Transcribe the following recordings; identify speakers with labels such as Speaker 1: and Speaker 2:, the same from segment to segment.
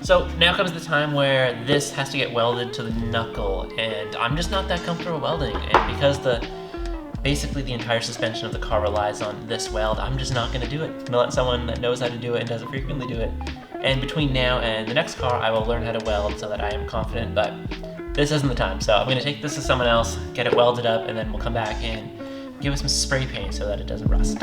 Speaker 1: So now comes the time where this has to get welded to the knuckle, and I'm just not that comfortable welding, and because basically the entire suspension of the car relies on this weld, I'm just not going to do it. I'm going to let someone that knows how to do it and doesn't frequently do it. And between now and the next car, I will learn how to weld so that I am confident, but this isn't the time. So I'm going to take this to someone else, get it welded up, and then we'll come back and give it some spray paint so that it doesn't rust.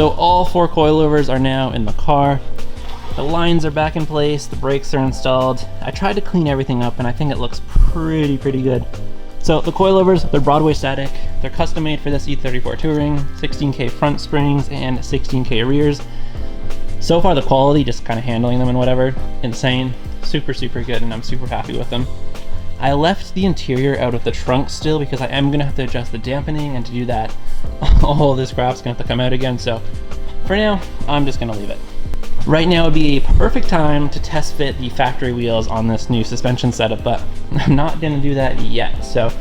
Speaker 1: So all 4 coilovers are now in the car. The lines are back in place, the brakes are installed. I tried to clean everything up and I think it looks pretty good. So the coilovers, they're Broadway Static. They're custom made for this E34 Touring, 16K front springs and 16K rears. So far the quality, just kind of handling them and whatever, insane. Super good, and I'm super happy with them. I left the interior out of the trunk still because I am gonna have to adjust the dampening, and to do that, all this crap's gonna have to come out again. So for now, I'm just gonna leave it. Right now would be a perfect time to test fit the factory wheels on this new suspension setup, but I'm not gonna do that yet. So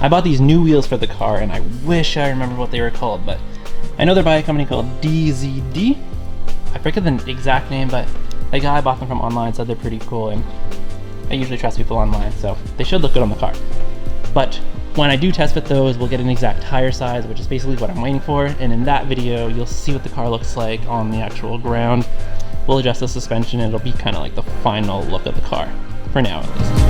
Speaker 1: I bought these new wheels for the car, and I wish I remember what they were called, but I know they're by a company called DZD. I forget the exact name, but the guy I bought them from online said they're pretty cool, and I usually trust people online, so they should look good on the car. But when I do test fit those, we'll get an exact tire size, which is basically what I'm waiting for, and in that video, you'll see what the car looks like on the actual ground. We'll adjust the suspension, and it'll be kind of like the final look of the car, for now at least.